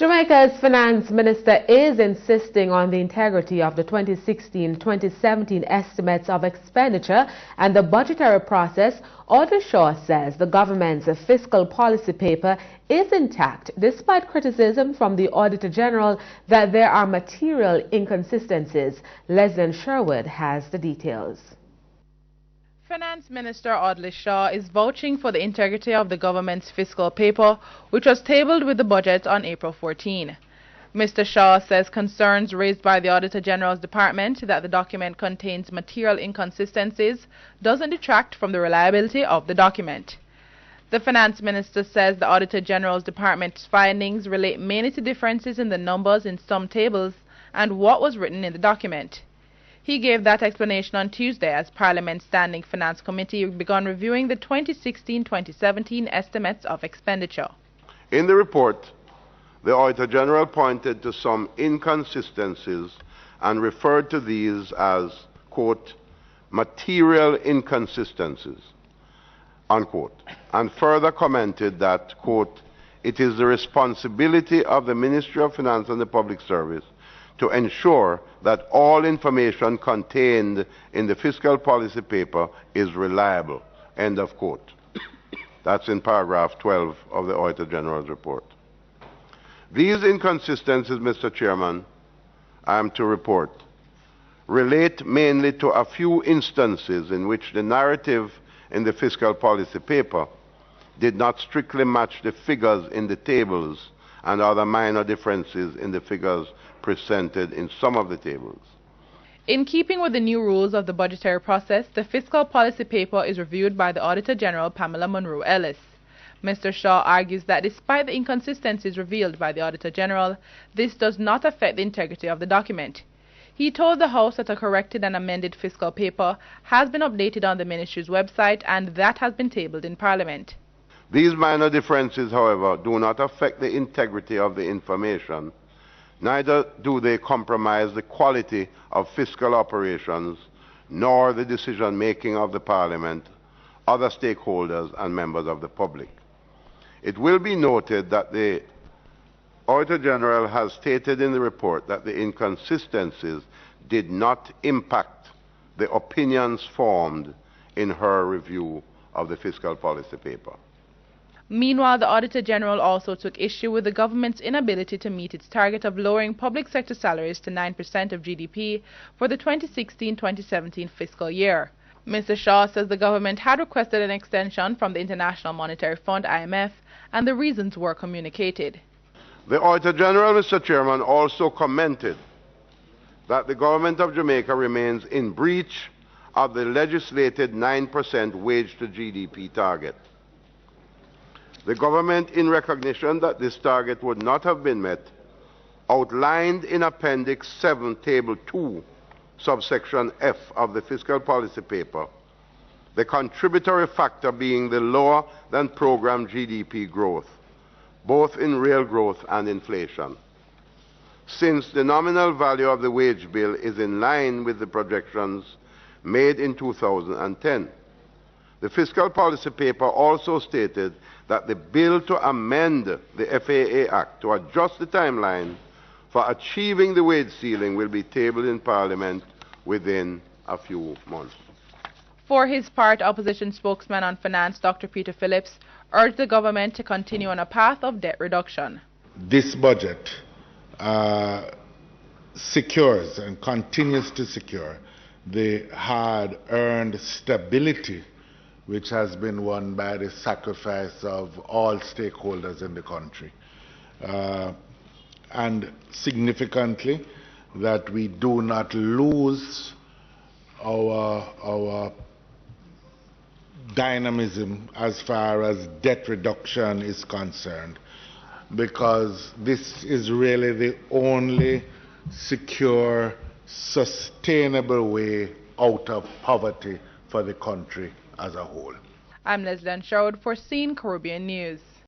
Jamaica's finance minister is insisting on the integrity of the 2016-2017 estimates of expenditure and the budgetary process. Audley Shaw says the government's fiscal policy paper is intact despite criticism from the Auditor General that there are material inconsistencies. Leslie Sherwood has the details. Finance Minister Audley Shaw is vouching for the integrity of the government's fiscal paper, which was tabled with the budget on April 14. Mr. Shaw says concerns raised by the Auditor General's department that the document contains material inconsistencies doesn't detract from the reliability of the document. The Finance Minister says the Auditor General's department's findings relate mainly to differences in the numbers in some tables and what was written in the document. He gave that explanation on Tuesday as Parliament's Standing Finance Committee began reviewing the 2016-2017 estimates of expenditure. In the report, the Auditor General pointed to some inconsistencies and referred to these as, quote, material inconsistencies, unquote, and further commented that, quote, it is the responsibility of the Ministry of Finance and the Public Service to ensure that all information contained in the fiscal policy paper is reliable, end of quote. That's in paragraph 12 of the Auditor General's report. These inconsistencies, Mr. Chairman, I am to report, relate mainly to a few instances in which the narrative in the fiscal policy paper did not strictly match the figures in the tables and other minor differences in the figures presented in some of the tables. In keeping with the new rules of the budgetary process, the fiscal policy paper is reviewed by the Auditor General Pamela Monroe Ellis. Mr. Shaw argues that despite the inconsistencies revealed by the Auditor General, this does not affect the integrity of the document. He told the House that a corrected and amended fiscal paper has been updated on the Ministry's website and that has been tabled in Parliament. These minor differences, however, do not affect the integrity of the information. Neither do they compromise the quality of fiscal operations, nor the decision-making of the Parliament, other stakeholders and members of the public. It will be noted that the Auditor General has stated in the report that the inconsistencies did not impact the opinions formed in her review of the fiscal policy paper. Meanwhile, the Auditor General also took issue with the government's inability to meet its target of lowering public sector salaries to 9% of GDP for the 2016-2017 fiscal year. Mr. Shaw says the government had requested an extension from the International Monetary Fund, IMF, and the reasons were communicated. The Auditor General, Mr. Chairman, also commented that the government of Jamaica remains in breach of the legislated 9% wage to GDP target. The government, in recognition that this target would not have been met, outlined in Appendix 7, Table 2, subsection F of the fiscal policy paper, the contributory factor being the lower than programmed GDP growth, both in real growth and inflation. Since the nominal value of the wage bill is in line with the projections made in 2010, the fiscal policy paper also stated that the bill to amend the FAA Act to adjust the timeline for achieving the wage ceiling will be tabled in Parliament within a few months. For his part, opposition spokesman on finance Dr. Peter Phillips urged the government to continue on a path of debt reduction. This budget secures and continues to secure the hard-earned stability which has been won by the sacrifice of all stakeholders in the country. And significantly, that we do not lose our dynamism as far as debt reduction is concerned, because this is really the only secure, sustainable way out of poverty for the country as a whole. I'm Leslie Sherwood for CEEN Caribbean News.